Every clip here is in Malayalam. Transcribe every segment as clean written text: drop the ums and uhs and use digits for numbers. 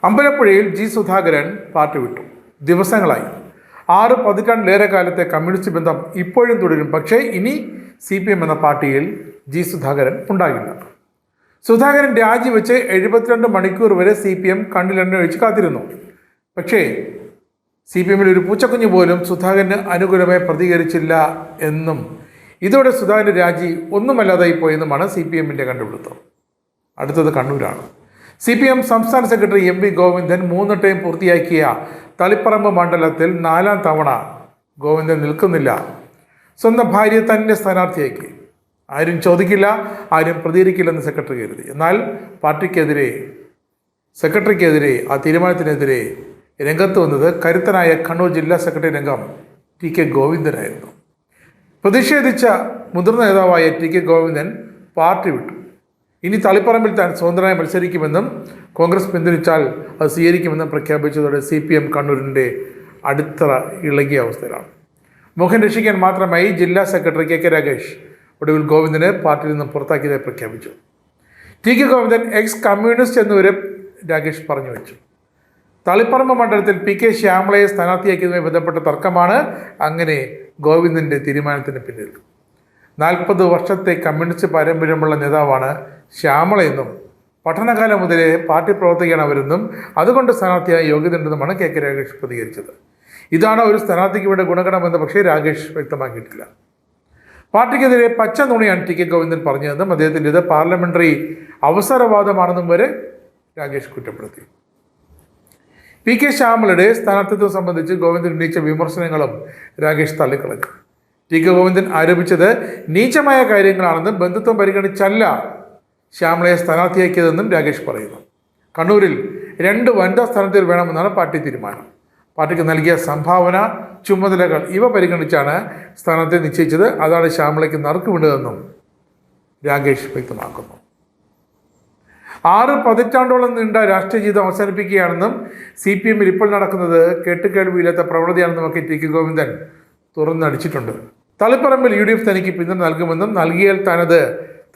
അമ്പലപ്പുഴയിൽ ജി സുധാകരൻ പാർട്ടി വിട്ടു. ദിവസങ്ങളായി. 6 പതിറ്റാണ്ടിലേറെ കാലത്തെ കമ്മ്യൂണിസ്റ്റ് ബന്ധം ഇപ്പോഴും തുടരും. പക്ഷേ ഇനി CPM എന്ന പാർട്ടിയിൽ ജി സുധാകരൻ ഉണ്ടാകില്ല. സുധാകരൻ രാജിവെച്ച് 72 മണിക്കൂർ വരെ CPM കണ്ണിലെണ്ണ ഒഴിച്ച് കാത്തിരുന്നു. പക്ഷേ CPMൽ ഒരു പൂച്ചക്കുഞ്ഞ് പോലും സുധാകരന് അനുകൂലമായി പ്രതികരിച്ചില്ല എന്നും ഇതോടെ സുധാകരൻ്റെ രാജി ഒന്നുമല്ലാതായി പോയെന്നുമാണ് CPMൻ്റെ കണ്ടുപിടുത്തം. അടുത്തത് കണ്ണൂരാണ്. CPM സംസ്ഥാന സെക്രട്ടറി MV ഗോവിന്ദൻ 3 ടൈം പൂർത്തിയാക്കിയ തളിപ്പറമ്പ് മണ്ഡലത്തിൽ 4ാം തവണ ഗോവിന്ദൻ നിൽക്കുന്നില്ല. സ്വന്തം ഭാര്യ തന്നെ സ്ഥാനാർത്ഥിയാക്കി. ആരും ചോദിക്കില്ല, ആരും പ്രതികരിക്കില്ലെന്ന് സെക്രട്ടറി കരുതി. എന്നാൽ സെക്രട്ടറിക്കെതിരെ ആ തീരുമാനത്തിനെതിരെ രംഗത്ത് വന്നത് കരുത്തനായ കണ്ണൂർ ജില്ലാ സെക്രട്ടറി രംഗം TK ഗോവിന്ദനായിരുന്നു. പ്രതിഷേധിച്ച മുതിർന്ന നേതാവായ TK ഗോവിന്ദൻ പാർട്ടി വിട്ടു. ഇനി തളിപ്പറമ്പിൽ താൻ സ്വതന്ത്രമായി മത്സരിക്കുമെന്നും കോൺഗ്രസ് പിന്തുണച്ചാൽ അത് സ്വീകരിക്കുമെന്നും പ്രഖ്യാപിച്ചതോടെ CPM കണ്ണൂരിൻ്റെ അടിത്തറ ഇളകിയ അവസ്ഥയിലാണ്. മുഖം രക്ഷിക്കാൻ മാത്രമായി ജില്ലാ സെക്രട്ടറി KK രാഗേഷ് ഒടുവിൽ ഗോവിന്ദനെ പാർട്ടിയിൽ നിന്നും പുറത്താക്കിയതായി പ്രഖ്യാപിച്ചു. TK ഗോവിന്ദൻ എക്സ് കമ്മ്യൂണിസ്റ്റ് എന്നുവരെ രാഗേഷ് പറഞ്ഞു വെച്ചു. തളിപ്പറമ്പ് മണ്ഡലത്തിൽ PK ശ്യാമളയെ സ്ഥാനാർത്ഥിയാക്കിയതുമായി ബന്ധപ്പെട്ട തർക്കമാണ് അങ്ങനെ ഗോവിന്ദൻ്റെ തീരുമാനത്തിന് പിന്നിൽ. 40 വർഷത്തെ കമ്മ്യൂണിസ്റ്റ് പാരമ്പര്യമുള്ള നേതാവാണ് ശ്യാമളയെന്നും പഠനകാലം മുതലേ പാർട്ടി പ്രവർത്തകയാണ് അവരെന്നും അതുകൊണ്ട് സ്ഥാനാർത്ഥിയായ യോഗ്യതയുണ്ടെന്നുമാണ് KK രാഗേഷ് പ്രതികരിച്ചത്. ഇതാണ് ഒരു സ്ഥാനാർത്ഥിക്ക് വേണ്ട ഗുണഗണമെന്ന് പക്ഷേ രാഗേഷ് വ്യക്തമാക്കിയിട്ടില്ല. പാർട്ടിക്കെതിരെ പച്ച നുണയാണ് TK ഗോവിന്ദൻ പറഞ്ഞതെന്നും അദ്ദേഹത്തിൻ്റെത് പാർലമെന്ററി അവസരവാദമാണെന്നും വരെ രാഗേഷ് കുറ്റപ്പെടുത്തി. PK ശ്യാമളയുടെ സ്ഥാനാർത്ഥിത്വം സംബന്ധിച്ച് ഗോവിന്ദൻ ഉന്നയിച്ച വിമർശനങ്ങളും രാഗേഷ് തള്ളിക്കളഞ്ഞു. TK ഗോവിന്ദൻ ആരോപിച്ചത് നീചമായ കാര്യങ്ങളാണെന്നും ബന്ധുത്വം പരിഗണിച്ചല്ല ശ്യാമളയെ സ്ഥാനാർത്ഥിയാക്കിയതെന്നും രാഗേഷ് പറയുന്നു. കണ്ണൂരിൽ 2 വനിതാ സ്ഥാനാർത്ഥികൾ വേണമെന്നാണ് പാർട്ടി തീരുമാനം. പാർട്ടിക്ക് നൽകിയ സംഭാവന, ചുമതലകൾ ഇവ പരിഗണിച്ചാണ് സ്ഥാനാർത്ഥിയെ നിശ്ചയിച്ചത്. അതാണ് ശ്യാമളയ്ക്ക് നറുക്ക് വീണ്ടതെന്നും രാഗേഷ് വ്യക്തമാക്കുന്നു. 6 പതിറ്റാണ്ടോളം നീണ്ട രാഷ്ട്രീയ ജീവിതം അവസാനിപ്പിക്കുകയാണെന്നും CPMൽ ഇപ്പോൾ നടക്കുന്നത് കേട്ടുകേൾവിയില്ലാത്ത പ്രവണതയാണെന്നുമൊക്കെ TK ഗോവിന്ദൻ തുറന്നടിച്ചിട്ടുണ്ട്. തളിപ്പറമ്പിൽ UDF തനിക്ക് പിന്തുണ നൽകുമെന്നും നൽകിയാൽ താനത്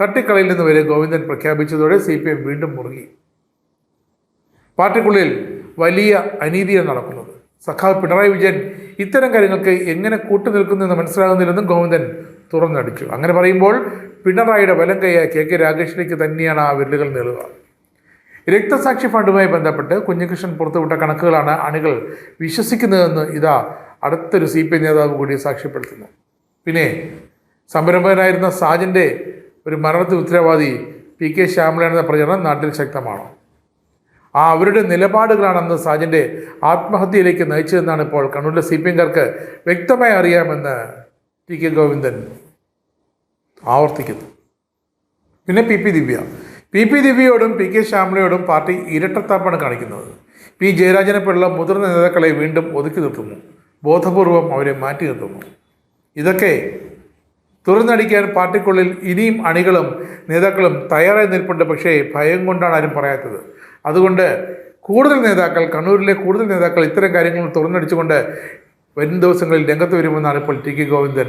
തട്ടിക്കളയില്ലെന്ന് വരെ ഗോവിന്ദൻ പ്രഖ്യാപിച്ചതോടെ CPM വീണ്ടും മുറുകി. പാർട്ടിക്കുള്ളിൽ വലിയ അനീതിയാണ് നടക്കുന്നത്. സഖാവ് പിണറായി വിജയൻ ഇത്തരം കാര്യങ്ങൾക്ക് എങ്ങനെ കൂട്ടുനിൽക്കുന്നെന്ന് മനസ്സിലാകുന്നില്ലെന്നും ഗോവിന്ദൻ തുറന്നടിച്ചു. അങ്ങനെ പറയുമ്പോൾ പിണറായിയുടെ വലം കൈയായ KK രാഗേഷിലേക്ക് തന്നെയാണ് ആ വിരലുകൾ നീളുക. രക്തസാക്ഷി ഫണ്ടുമായി ബന്ധപ്പെട്ട് കുഞ്ഞികൃഷ്ണൻ പുറത്തുവിട്ട കണക്കുകളാണ് അണികൾ വിശ്വസിക്കുന്നതെന്ന് ഇതാ അടുത്തൊരു CPM നേതാവ് കൂടി സാക്ഷ്യപ്പെടുത്തുന്നു. പിന്നെ സംരംഭകനായിരുന്ന സാജൻ്റെ ഒരു മരണത്തിന് ഉത്തരവാദി PK ശ്യാമളയാണെന്ന പ്രചരണം നാട്ടിൽ ശക്തമാണ്. അവരുടെ നിലപാടുകളാണെന്ന് സാജൻ്റെ ആത്മഹത്യയിലേക്ക് നയിച്ചതെന്നാണ് ഇപ്പോൾ കണ്ണൂരിലെ CPMകാർക്ക് വ്യക്തമായി അറിയാമെന്ന് TK ഗോവിന്ദൻ ആവർത്തിക്കുന്നു. പിന്നെ PP ദിവ്യയോടും PK ശ്യാമളയോടും പാർട്ടി ഇരട്ടത്താപ്പാണ് കാണിക്കുന്നത്. P ജയരാജനെ പോലുള്ള മുതിർന്ന നേതാക്കളെ വീണ്ടും ഒതുക്കി നിർത്തുന്നു. ബോധപൂർവം അവരെ മാറ്റി നിർത്തുന്നു. ഇതൊക്കെ തുറന്നടിക്കാൻ പാർട്ടിക്കുള്ളിൽ ഇനിയും അണികളും നേതാക്കളും തയ്യാറായി നിൽപ്പുണ്ട്. പക്ഷേ ഭയം കൊണ്ടാണ് ആരും പറയാത്തത്. അതുകൊണ്ട് കണ്ണൂരിലെ കൂടുതൽ നേതാക്കൾ ഇത്തരം കാര്യങ്ങൾ തുറന്നടിച്ചുകൊണ്ട് വരും ദിവസങ്ങളിൽ രംഗത്ത് വരുമെന്നാണ് ഇപ്പോൾ TK ഗോവിന്ദൻ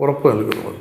ഉറപ്പ് നൽകുന്നത്.